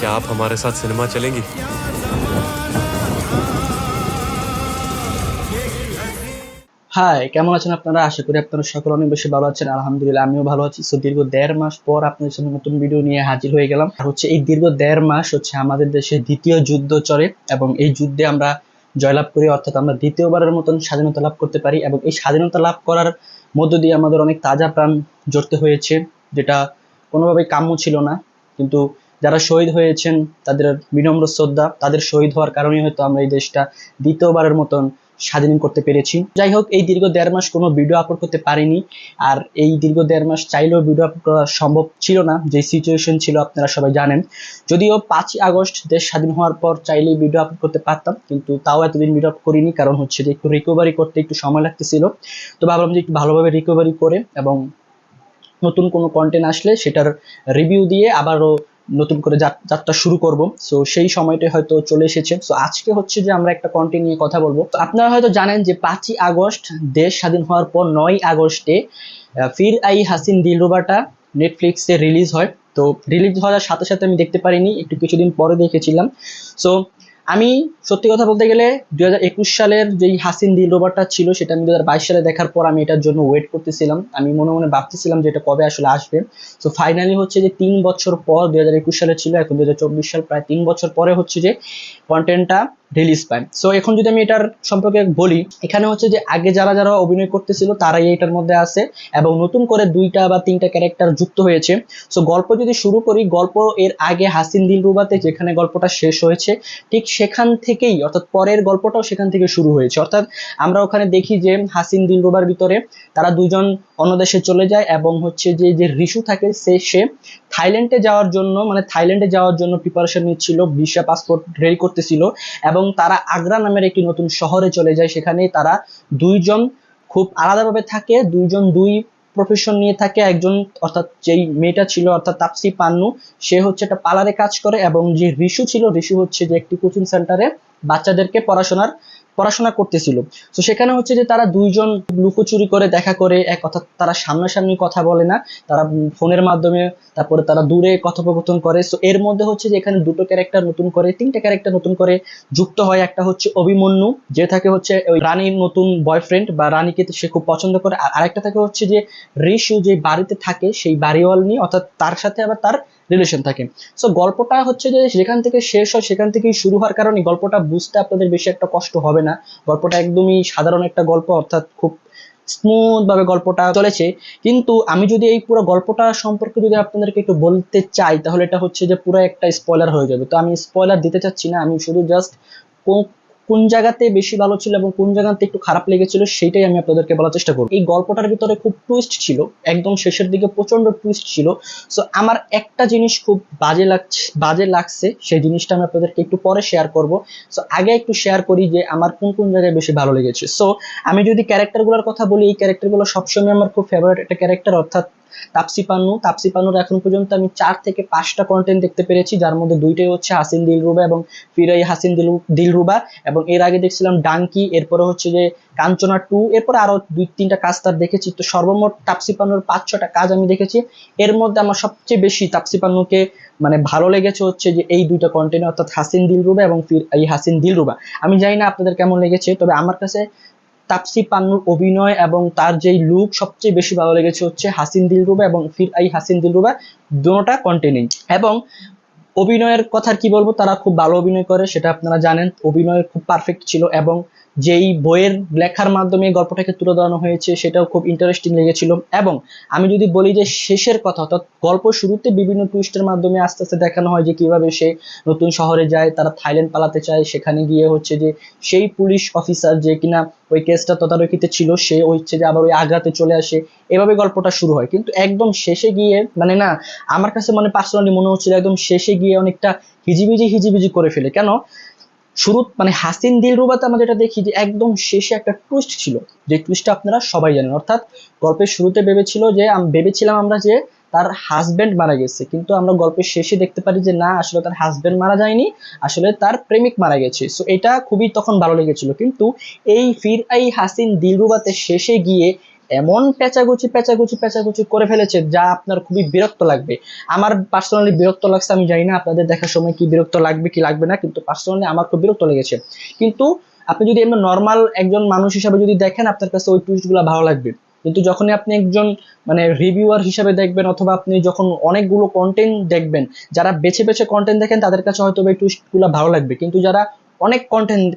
क्या आप हमारे साथ सिनेमा चलेंगी? হাই, কেমন আছেন আপনারা? আশা করি আপনারা সকলে অনেক বেশি ভালো আছেন। আলহামদুলিল্লাহ আমিও ভালো আছি। সো দীর্ঘ 1.5 মাস পর আপনাদের সামনে নতুন ভিডিও নিয়ে হাজির হয়ে গেলাম। আর হচ্ছে এই দীর্ঘ 1.5 মাস হচ্ছে আমাদের দেশে দ্বিতীয় যুদ্ধ চলে এবং এই যুদ্ধে আমরা জয়লাভ করি, অর্থাৎ আমরা দ্বিতীয়বারের মতন স্বাধীনতা লাভ করতে পারি এবং এই স্বাধীনতা লাভ করার মধ্য দিয়ে আমাদের অনেক তাজা প্রাণ জড়তে হয়েছে, যেটা কোনোভাবেই কাম্য ছিল না। কিন্তু যারা শহীদ হয়েছেন তাদের বিনম্র শ্রদ্ধা, তাদের শহীদ হওয়ার কারণে হয়তো আমরা এই দেশটা দ্বিতীয়বারের মতন স্বাধীন করতে পেরেছি। যাই হোক, এই দীর্ঘ 1.5 মাস কোনো ভিডিও আপলোড করতে পারিনি, আর এই দীর্ঘ 1.5 মাস চাইলেও ভিডিও আপলোড করা সম্ভব ছিল না, যে সিচুয়েশন ছিল আপনারা সবাই জানেন। যদিও 5ই আগস্ট দেশ স্বাধীন হওয়ার পর চাইলেই ভিডিও আপলোড করতে পারতাম, কিন্তু তাও এতদিন ভিডিও আপলোড করিনি, কারণ হচ্ছে যে একটু রিকভারি করতে একটু সময় লাগতেছিল। তো ভাবলাম যে একটু ভালোভাবে রিকভারি করে এবং নতুন কোনো কন্টেন্ট আসলে সেটার রিভিউ দিয়ে আবারও নতুন করে যাত্রা শুরু করব। সো সেই সময়টা হয়তো চলে এসেছে। সো আজকে হচ্ছে যে আমরা একটা কন্টেন্ট নিয়ে কথা বলবো। আপনারা হয়তো জানেন যে 5ই আগস্ট দেশ স্বাধীন হওয়ার পর 9ই আগস্টে ফির আই হাসিন দিলরুবাটা নেটফ্লিক্সে রিলিজ হয়। তো রিলিজ হওয়ার সাথে সাথে আমি দেখতে পারিনি, একটু কিছুদিন পরে দেখেছিলাম। সো আমি সত্যি কথা বলতে গেলে 2021 সালের যেই হাসিন দিলরুবাটা ছিল সেটা আমি 2022 সালে দেখার পর আমি এটার জন্য ওয়েট করতেছিলাম। আমি মনে মনে ভাবতেছিলাম যে এটা কবে আসলে আসবে। সো ফাইনালি হচ্ছে যে 3 বছর পর 2021 সালে ছিল, এখন 2024 সাল, প্রায় 3 বছর পরে হচ্ছে যে কন্টেন্টটা রিলিজ পায়। সো এখন যদি আমি এটার সম্পর্কে বলি, এখানে হচ্ছে যে আগে যারা যারা অভিনয় করতেছিল তারাই এটার মধ্যে আছে এবং নতুন করে 2টা বা 3টা ক্যারেক্টার যুক্ত হয়েছে। সো গল্প যদি শুরু করি, গল্প এর আগে হাসিন দিলরুবাতে যেখানে গল্পটা শেষ হয়েছে ঠিক সেখান থেকেই, অর্থাৎ পরের গল্পটাও সেখান থেকে শুরু হয়েছে। অর্থাৎ আমরা ওখানে দেখি যে হাসিন দিলরুবার ভিতরে তারা দুজন অন্য দেশে চলে যায় এবং হচ্ছে যে যে রিশু থাকে সে থাইল্যান্ডে যাওয়ার জন্য প্রিপারেশন নিচ্ছিল, ভিসা পাসপোর্ট রেডি করতেছিল এবং তারা আগ্রা নামের একটি নতুন শহরে চলে যায়। সেখানে তারা দুইজন খুব আলাদাভাবে থাকে, দুইজন দুই প্রফেশন নিয়ে থাকে। একজন অর্থাৎ যেই মেয়েটা ছিল অর্থাৎ তাপসি পান্নু, সে হচ্ছে একটা পার্লারে কাজ করে এবং যে রিশু হচ্ছে যে একটি কোচিং সেন্টারে বাচ্চাদেরকে পড়াশোনা করতেছিল। তো সেখানে হচ্ছে যে তারা দুইজন লুকোচুরি করে দেখা করে, এক অর্থাৎ তারা সামনাসামনি কথা বলে না, তারা ফোনের মাধ্যমে, তারপরে তারা দূরে কথোপকথন করে। সো এর মধ্যে হচ্ছে যে এখানে 2টো ক্যারেক্টার নতুন করে, 3টে ক্যারেক্টার নতুন করে যুক্ত হয়। একটা হচ্ছে অভিমন্যু, যে থাকে হচ্ছে ওই রানীর নতুন বয়ফ্রেন্ড বা রানীকে সে খুব পছন্দ করে, আর আরেকটা থাকে হচ্ছে যে রিশু, যে বাড়িতে থাকে সেই বাড়িওয়াল নিয়ে, অর্থাৎ তার সাথে আবার তার রিলেশন থাকে। সো গল্পটা হচ্ছে যে যেখান থেকে শেষ হয় সেখান থেকেই শুরু হওয়ার কারণে গল্পটা বুঝতে আপনাদের বেশি একটা কষ্ট হবে না। গল্পটা একদমই সাধারণ একটা গল্প, অর্থাৎ খুব স্মুথ ভাবে গল্পটা চলেছে। কিন্তু আমি যদি এই পুরো গল্পটা সম্পর্কে যদি আপনাদেরকে একটু বলতে চাই, তাহলে এটা হচ্ছে যে পুরো একটা স্পয়লার হয়ে যাবে। তো আমি স্পয়লার দিতে চাচ্ছি না, আমি শুধু জাস্ট কোন জায়গাতে বেশি ভালো ছিল এবং কোন জায়গাতে একটু খারাপ লেগেছিল সেটাই আমি আপনাদেরকে বলার চেষ্টা করব। এই গল্পটার ভিতরে খুব টুইস্ট ছিল, একদম শেষের দিকে প্রচন্ড টুইস্ট ছিল। সো আমার একটা জিনিস খুব বাজে লাগছে, সেই জিনিসটা আমি আপনাদেরকে একটু পরে শেয়ার করব। সো আগে একটু শেয়ার করি যে আমার কোন কোন জায়গায় বেশি ভালো লেগেছে। সো আমি যদি ক্যারেক্টারগুলোর কথা বলি, এই ক্যারেক্টারগুলো সবসময় আমার খুব ফেভারিট একটা ক্যারেক্টার, অর্থাৎ তাপসি পান্নুর এখন পর্যন্ত আমি 4 থেকে 5টা কন্টেন্ট দেখতে পেরেছি, যার মধ্যে 2টাই হচ্ছে হাসিন দিলরুবা এবং ফিরাই হাসিন দিলরুবা। এবং এর আগে দেখছিলাম ডাঙ্কি, এরপরে হচ্ছে যে কাঞ্চনা 2, এরপরে আরো 2-3টা কাজ তার দেখেছি। তো সর্বমোট তাপসি পান্নুর 5-6টা কাজ আমি দেখেছি। এর মধ্যে আমার সবচেয়ে বেশি তাপসি পান্নুকে মানে ভালো লেগেছে হচ্ছে যে এই 2টা কন্টেন্ট, অর্থাৎ হাসিন দিলরুবা এবং ফিরাই হাসিন দিলরুবা। আমি জানি না আপনাদের কেমন লেগেছে, তবে আমার কাছে তাপসি পান্নুর অভিনয় এবং তার যেই লুক সবচেয়ে বেশি ভালো লেগেছে হচ্ছে হাসিন দিলরুবা এবং ফির আই হাসিন দিলরুবা দুটোটা কন্টেন্ট। এবং অভিনয়ের কথা কি বলবো, তারা খুব ভালো অভিনয় করে, সেটা আপনারা জানেন। অভিনয় খুব পারফেক্ট ছিল এবং যেই বইয়ের লেখার মাধ্যমে গল্পটাকে তুলে ধরানো হয়েছে সেটাও খুব ইন্টারেস্টিং লেগেছিল। এবং আমি যদি বলি যে শেষের কথা, অর্থাৎ গল্প শুরুতে বিভিন্ন টুইস্টের মাধ্যমে আস্তে আস্তে দেখানো হয় যে কিভাবে সে নতুন শহরে যায়, তারা থাইল্যান্ড পালাতে চায়, সেখানে গিয়ে হচ্ছে যে সেই পুলিশ অফিসার যে কিনা ওই কেসটা তদারকিতে ছিল, সে হচ্ছে যে আবার ওই আগ্রাতে চলে আসে, এভাবে গল্পটা শুরু হয়। কিন্তু একদম শেষে গিয়ে মানে না, আমার কাছে মানে পার্সোনালি মনে হচ্ছিল একদম শেষে গিয়ে অনেকটা হিজিবিজি করে ফেলে। কেন শুরু মানে হাসিন দিলরুবাতে আমরা যেটা দেখি যে একদম শেষে একটা টুইস্ট ছিল, যে টুইস্টটা আপনারা সবাই জানেন। অর্থাৎ গল্পের শুরুতে ভেবেছিলাম আমরা যে তার হাজবেন্ড মারা গেছে, কিন্তু আমরা গল্পের শেষে দেখতে পারি যে না, আসলে তার হাজবেন্ড মারা যায়নি, আসলে তার প্রেমিক মারা গেছে। সো এটা খুবই তখন ভালো লেগেছিল। কিন্তু এই ফির আই হাসিন দিলরুবাতে শেষে গিয়ে এমন পেঁচাগুচি করে ফেলেছে যা আপনার খুবই বিরক্ত লাগবে। আমার পার্সোনালি বিরক্ত লাগছে, আমি জানি না আপনাদের দেখার সময় কি বিরক্ত লাগবে কি লাগবে না, কিন্তু পার্সোনালি আমার খুব বিরক্ত লেগেছে। কিন্তু আপনি যদি এমনি নর্মাল একজন মানুষ হিসাবে যদি দেখেন, আপনার কাছে ওই টুইস্টগুলো ভালো লাগবে। কিন্তু যখনই আপনি একজন মানে রিভিউয়ার হিসাবে দেখবেন, অথবা আপনি যখন অনেকগুলো কন্টেন্ট দেখবেন, যারা বেছে বেছে কন্টেন্ট দেখেন তাদের কাছে হয়তো এই টুইস্টগুলো ভালো লাগবে, কিন্তু যারা অনেক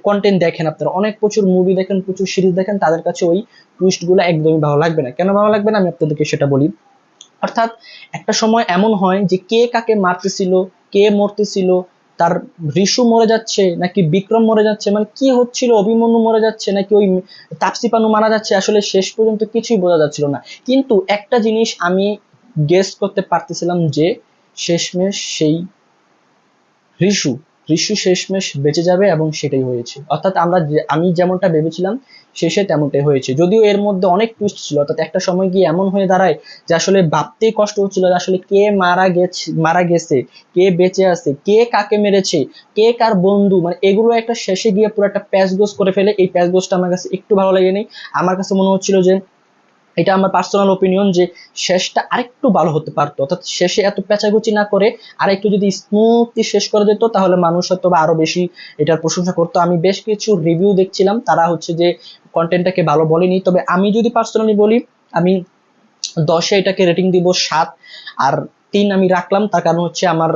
কন্টেন্ট দেখেন, আপনারা অনেক প্রচুর মুভি দেখেন, প্রচুর সিরিজ দেখেন, তাদের কাছে ওই টুইস্টগুলো একদমই ভালো লাগবে না। কেন ভালো লাগবে না আমি আপনাদেরকে সেটা বলি। অর্থাৎ একটা সময় এমন হয় যে কে কাকে মারতেছিল, কে মরতেছিল, তার ঋষু মরে যাচ্ছে নাকি বিক্রম মরে যাচ্ছে, মানে কি হচ্ছিল, অভিমন্যু মরে যাচ্ছে নাকি ওই তাপসী পানু মারা যাচ্ছে, আসলে শেষ পর্যন্ত কিছুই বোঝা যাচ্ছিল না। কিন্তু একটা জিনিস আমি গেস করতে পারতেছিলাম যে শেষমেশ সেই ঋষু ঋষু শেষমেশ বেঁচে যাবে, এবং সেটাই হয়েছে। অর্থাৎ আমি যেমনটা ভেবেছিলাম শেষে তেমনটাই হয়েছে। যদিও এর মধ্যে অনেক টুইস্ট ছিল, অর্থাৎ একটা সময় গিয়ে এমন হয়ে দাঁড়ায় যে আসলে ভাবতেই কষ্ট হচ্ছিল যে আসলে কে মারা গেছে, কে বেঁচে আছে, কে কাকে মেরেছে, কে কার বন্ধু, মানে এগুলো একটা শেষে গিয়ে পুরো একটা প্যাচগোজ করে ফেলে। এই প্যাচগোজটা আমার কাছে একটু ভালো লাগেনি। আমার কাছে মনে হচ্ছিল যে, এটা আমার পার্সোনাল ওপিনিয়ন, যে শেষটা আরেকটু ভালো হতে পারতো। অর্থাৎ শেষে এত পেঁচাগুচি না করে আরেকটু যদি স্মুথলি শেষ করে দিত, তাহলে মানুষ হয়তো বা আরো বেশি এটার প্রশংসা করতো। আমি বেশ কিছু রিভিউ দেখছিলাম, তারা হচ্ছে যে কন্টেন্টটাকে ভালো বলেনি। তবে আমি যদি পার্সোনালি বলি, আমি 10-এ এটাকে রেটিং দিব 7, আর 3 আমি রাখলাম। তার কারণ হচ্ছে আমার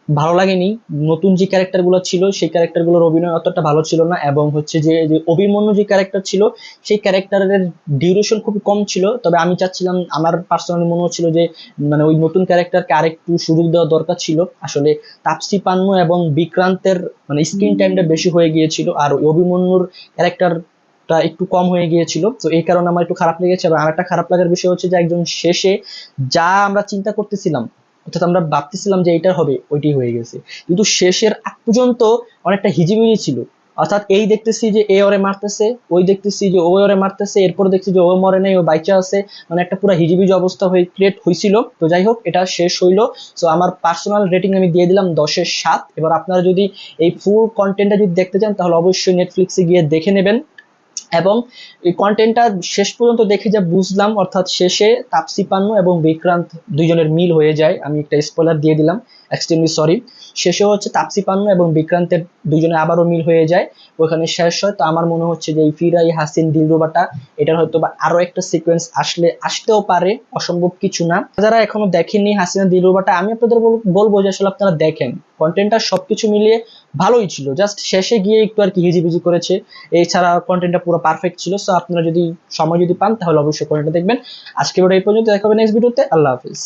ভালো লাগেনি, নতুন যে ক্যারেক্টারগুলো ছিল সেই ক্যারেক্টারগুলোর অভিনয় অতটা ভালো ছিল না, এবং হচ্ছে যে অভিমন্যু যে ক্যারেক্টার ছিল সেই ক্যারেক্টারের ডিউরেশন খুব কম ছিল। তবে আমি চাচ্ছিলাম, আমার পার্সোনালি মনে হচ্ছিল যে মানে ওই নতুন ক্যারেক্টারকে আরেকটু সুযোগ দেওয়া দরকার ছিল। আসলে তাপসী পান্নু এবং বিক্রান্তের মানে স্ক্রিন টাইমটা বেশি হয়ে গিয়েছিল, আর ওই অভিমন্যুর ক্যারেক্টারটা একটু কম হয়ে গিয়েছিল। তো এই কারণে আমার একটু খারাপ লেগেছে। এবং আরেকটা খারাপ লাগার বিষয় হচ্ছে যে একজন শেষে যা আমরা চিন্তা করতেছিলাম, অর্থাৎ আমরা ভাবতেছিলাম যে এইটার হবে, ওইটাই হয়ে গেছে। কিন্তু শেষের আগ পর্যন্ত অনেকটা হিজিবিজি ছিল। অর্থাৎ এই দেখতেছি যে এ ওরে মারতেছে, ওই দেখতেছি যে ও ওরে মারতেছে, এরপর দেখছি যে ও মরে নাই, ও বাইচা আছে, মানে একটা পুরো হিজিবিজি অবস্থা হয়ে ক্রিয়েট হয়েছিল। তো যাই হোক, এটা শেষ হইলো। সো আমার পার্সোনাল রেটিং আমি দিয়ে দিলাম 10-এ 7। এবার আপনারা যদি এই ফুল কন্টেন্টটা যদি দেখতে চান, তাহলে অবশ্যই নেটফ্লিক্সে গিয়ে দেখে নেবেন। এবং এই কন্টেন্টটা শেষ পর্যন্ত দেখে যা বুঝলাম, অর্থাৎ শেষে তাপসী পান্নু এবং বিক্রান্ত দুইজনের মিল হয়ে যায়। আমি একটা স্পয়লার দিয়ে দিলাম, এক্সট্রিমলি সরি। শেষে হচ্ছে তাপসী পান্নু এবং বিক্রান্তের দুইজনে আবারও মিল হয়ে যায়, ওখানে শেষ হয়। তো আমার মনে হচ্ছে যে এই ফিরাই হাসিন দিলরুবাটা, এটার হয়তো বা আরো একটা সিকোয়েন্স আসতেও পারে, অসম্ভব কিছু না। যারা এখনো দেখেননি হাসিনা দিলরুবাটা, আমি আপনাদের বলবো যে আসলে আপনারা দেখেন, কন্টেন্টটা সবকিছু মিলিয়ে ভালোই ছিল, জাস্ট শেষে গিয়ে একটু আর কি হিজিবিজি করেছে। এছাড়া কন্টেন্টটা পুরো পারফেক্ট ছিল। সো আপনারা যদি সময় যদি পান, তাহলে অবশ্যই কন্টেন্টটা দেখবেন। আজকে ভিডিও এই পর্যন্ত, দেখা হবে নেক্সট ভিডিওতে। আল্লাহ হাফিজ।